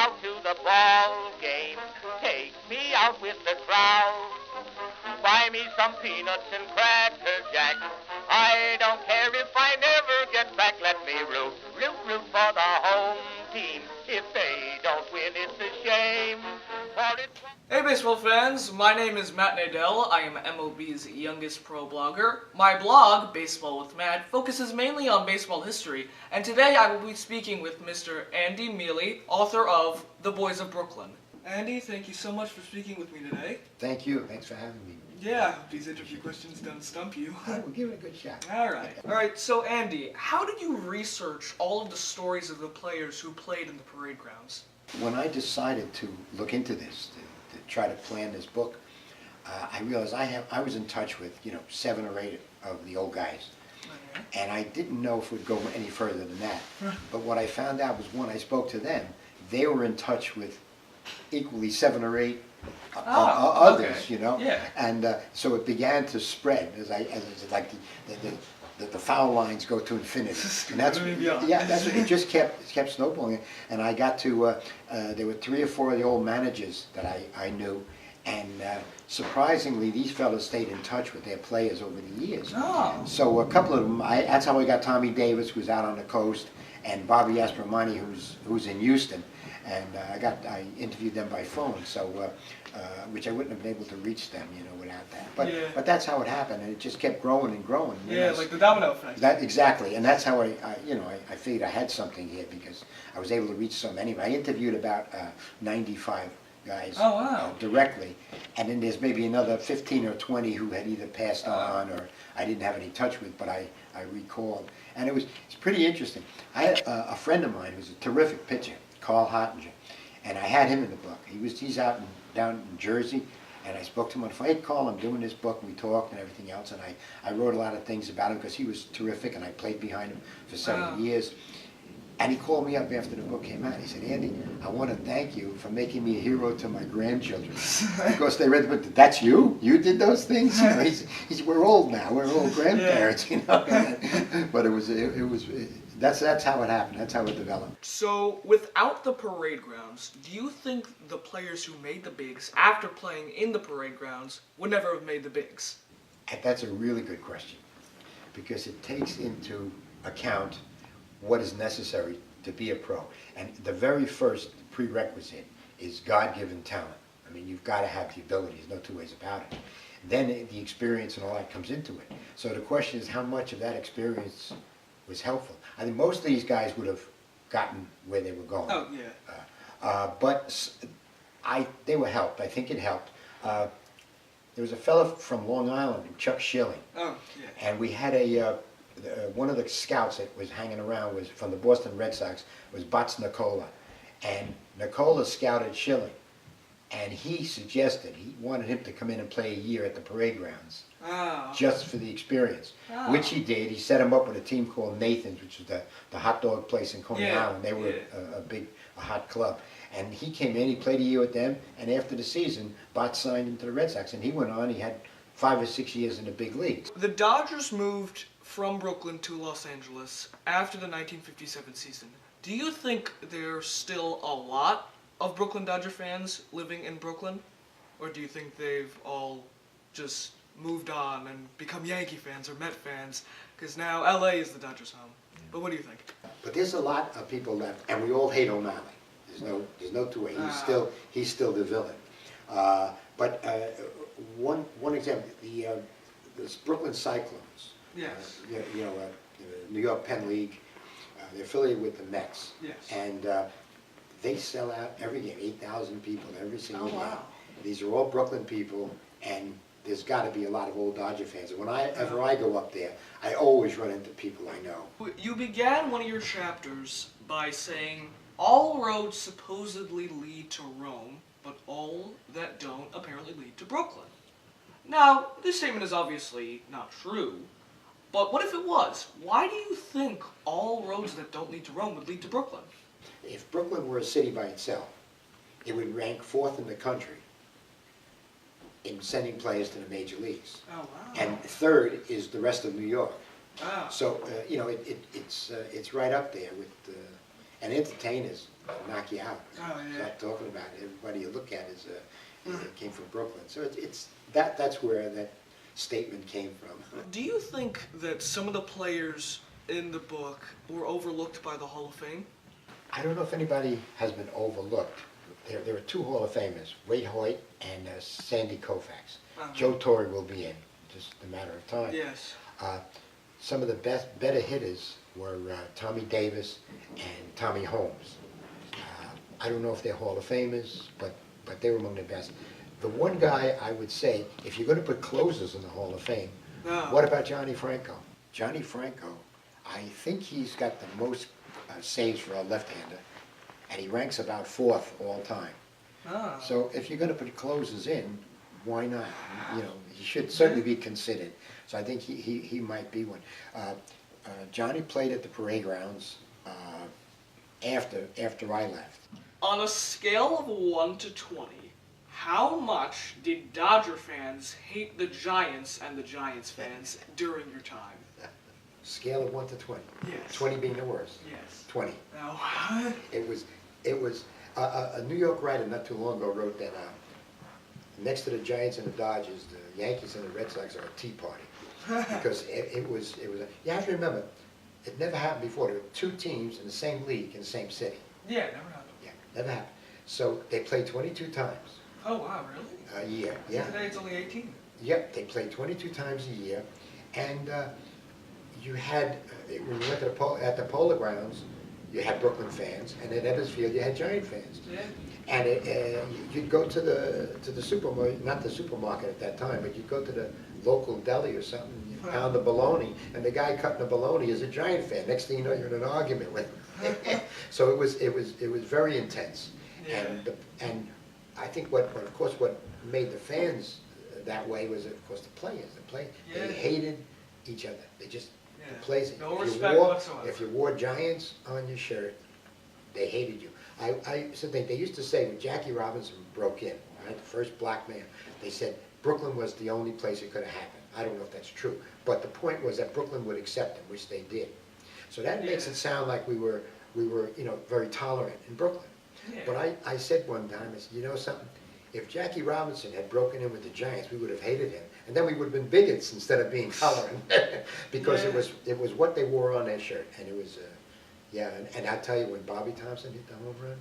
out to the ball game. Take me out with the crowd. Buy me some peanuts and cracker jack. I don't care if I never get back. Let me root for the home team. If they don't win, it's a shame. For it's... Hey baseball fans, my name is Matt Nadel. I am MLB's youngest pro blogger. My blog, Baseball with Matt, focuses mainly on baseball history, and today I will be speaking with Mr. Andy Mele, author of The Boys of Brooklyn. Andy, thank you so much for speaking with me today. Thank you. Thanks for having me. Yeah, I hope these interview questions don't stump you. We'll give it a good shot. Alright, so Andy, how did you research all of the stories of the players who played in the parade grounds? When I decided to look into this, to try to plan this book, I realized I was in touch with 7 or 8 of the old guys, and I didn't know if it would go any further than that. But what I found out was when I spoke to them, they were in touch with equally 7 or 8 others, Yeah. and so it began to spread as like the foul lines go to infinity, and that's it just kept snowballing, and I got to there were 3 or 4 of the old managers that I knew, and surprisingly these fellas stayed in touch with their players over the years. Oh. So a couple of them, that's how I got Tommy Davis, who's out on the coast, and Bobby Aspromani, who's in Houston. And I interviewed them by phone, so which I wouldn't have been able to reach them, without that. But that's how it happened, and it just kept growing and growing. Yeah, like the domino effect. Exactly, and that's how I figured I had something here because I was able to reach so many. I interviewed about 95 guys directly, and then there's maybe another 15 or 20 who had either passed on or I didn't have any touch with, but I recalled, and it's pretty interesting. I had a friend of mine who's a terrific pitcher, Carl Hottinger, and I had him in the book. He's out down in Jersey, and I spoke to him on the phone. Hey, Carl, I'm doing this book, and we talked and everything else, and I wrote a lot of things about him because he was terrific, and I played behind him for several years. And he called me up after the book came out. He said, Andy, I want to thank you for making me a hero to my grandchildren. Because they read the book. That's you? You did those things? We're old now. We're old grandparents, But that's how it happened. That's how it developed. So, without the parade grounds, do you think the players who made the bigs after playing in the parade grounds would never have made the bigs? That's a really good question because it takes into account what is necessary to be a pro. And the very first prerequisite is God-given talent. I mean, you've got to have the ability. There's no two ways about it. Then the experience and all that comes into it. So the question is how much of that experience was helpful. I think most of these guys would have gotten where they were going. Oh, yeah. But they were helped. I think it helped. There was a fellow from Long Island, Chuck Schilling. Oh, yeah. And we had one of the scouts that was hanging around was from the Boston Red Sox, was Bots Nicola. And Nicola scouted Schilling. And he wanted him to come in and play a year at the parade grounds. Oh. Just for the experience, which he did. He set him up with a team called Nathan's, which was the hot dog place in Coney Island. They were a hot club. And he came in, he played a year with them, and after the season, Bot signed him to the Red Sox. And he went on, he had 5 or 6 years in the big leagues. The Dodgers moved from Brooklyn to Los Angeles after the 1957 season. Do you think there's still a lot of Brooklyn Dodger fans living in Brooklyn? Or do you think they've all just moved on and become Yankee fans or Met fans? Because now LA is the Dodgers' home. But what do you think? But there's a lot of people left, and we all hate O'Malley. There's no two ways. He's still the villain. But one example, the Brooklyn Cyclones. Yes. New York Penn League. They're affiliated with the Mets. Yes. And they sell out every game, 8,000 people every single game. Wow. These are all Brooklyn people, and there's got to be a lot of old Dodger fans. And whenever I go up there, I always run into people I know. You began one of your chapters by saying, all roads supposedly lead to Rome, but all that don't apparently lead to Brooklyn. Now, this statement is obviously not true, but what if it was? Why do you think all roads that don't lead to Rome would lead to Brooklyn? If Brooklyn were a city by itself, it would rank 4th in the country in sending players to the major leagues. Oh, wow. And 3rd is the rest of New York. Wow. So, it's right up there with, and entertainers, knock you out. Oh, yeah. Stop talking about it. Everybody you look at came from Brooklyn. So that's where that statement came from. Do you think that some of the players in the book were overlooked by the Hall of Fame? I don't know if anybody has been overlooked. There are two Hall of Famers, Wade Hoyt and Sandy Koufax. Joe Torre will be in, just a matter of time. Yes. Some of the better hitters were Tommy Davis and Tommy Holmes. I don't know if they're Hall of Famers, but they were among the best. The one guy I would say, if you're going to put closers in the Hall of Fame, what about Johnny Franco? Johnny Franco, I think he's got the most saves for a left-hander, and he ranks about 4th all time. So if you're going to put closers in, why not? You know, he should certainly be considered. So I think he might be one. Johnny played at the parade grounds after I left. On a scale of 1 to 20, how much did Dodger fans hate the Giants and the Giants fans during your time? Scale of 1 to 20. Yes. 20 being the worst. Yes. 20. Now, what? It was a New York writer not too long ago wrote that next to the Giants and the Dodgers, the Yankees and the Red Sox are a tea party. Because it was you have to remember, it never happened before. There were two teams in the same league in the same city. Yeah, never happened. Yeah, never happened. So they played 22 times. Oh, wow, really? A year, yeah. Today it's only 18. Yep, they played 22 times a year, and you had, when you went to at the Polo Grounds, you had Brooklyn fans, and at Ebbets Field you had Giant fans. Yeah. And you'd go to the supermarket, not the supermarket at that time, but you'd go to the local deli or something, and you pound the bologna, and the guy cutting the bologna is a Giant fan. Next thing you know, you're in an argument with him. So it was very intense. Yeah. And I think what made the fans that way was, of course, the players. Yeah. They hated each other. They just the players. No respect whatsoever. If you wore Giants on your shirt, they hated you. I used to think, they used to say when Jackie Robinson broke in, right, the first black man, they said Brooklyn was the only place it could have happened. I don't know if that's true, but the point was that Brooklyn would accept him, which they did. So that makes it sound like we were very tolerant in Brooklyn. Yeah. But I said one time, I said, you know something? If Jackie Robinson had broken in with the Giants, we would have hated him, and then we would have been bigots instead of being tolerant, because it was what they wore on their shirt, and it was, and I'll tell you, when Bobby Thompson hit the home run,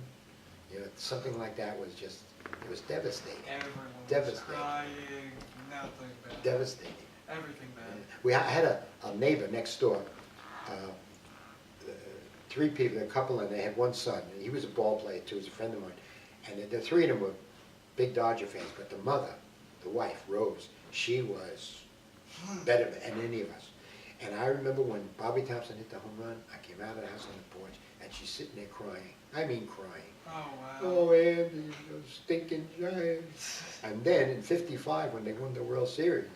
you know, something like that was just, it was devastating. Everyone was Devastating. crying, nothing bad. Devastating. Everything bad. I had a neighbor next door, 3 people, a couple, and they had one son, and he was a ball player too, he was a friend of mine, and the 3 of them were big Dodger fans, but the mother, the wife, Rose, she was better than any of us. And I remember when Bobby Thompson hit the home run, I came out of the house on the porch, and she's sitting there crying. I mean crying. Oh, wow. Oh, Andy, those stinking Giants. And then in '55, when they won the World Series,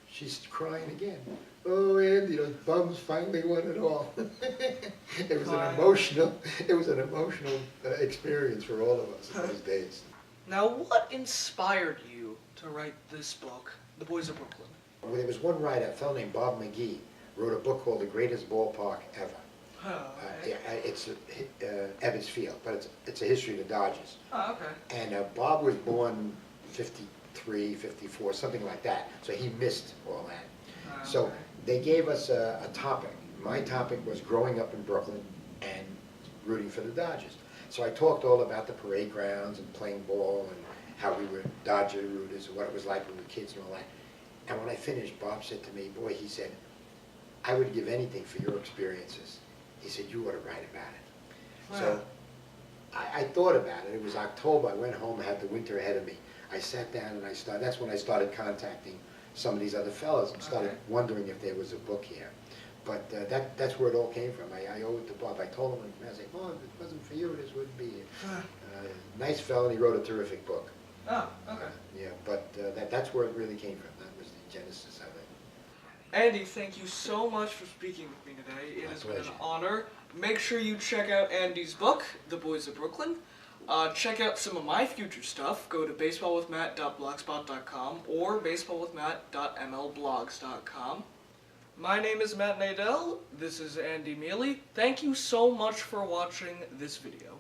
she's crying again. Oh, Andy, those bums finally won it all. It was an emotional experience for all of us in those days. Now, what inspired you to write this book, The Boys of Brooklyn? Well, there was one writer, a fellow named Bob McGee, wrote a book called The Greatest Ballpark Ever. Oh, okay. It's Ebbets Field, but it's a history of the Dodgers. Oh, okay. And Bob was born 53, 54, something like that, so he missed all that. Oh, So okay. they gave us a topic. My topic was growing up in Brooklyn and rooting for the Dodgers. So I talked all about the parade grounds and playing ball and how we were Dodger rooters and what it was like when we were kids and all that. And when I finished, Bob said to me, boy, he said, I would give anything for your experiences. He said, you ought to write about it. Wow. So I thought about it. It was October. I went home. I had the winter ahead of me. I sat down and that's when I started contacting some of these other fellows and started wondering if there was a book here. But that's where it all came from. I owe it to Bob. I told him, I said, oh, if it wasn't for you, this wouldn't be here. Nice fellow, and he wrote a terrific book. Oh, okay. Yeah, but that's where it really came from. That was the genesis of it. Andy, thank you so much for speaking with me today. It has been an honor. Make sure you check out Andy's book, The Boys of Brooklyn. Check out some of my future stuff. Go to baseballwithmatt.blogspot.com or baseballwithmatt.mlblogs.com. My name is Matt Nadel. This is Andy Mele. Thank you so much for watching this video.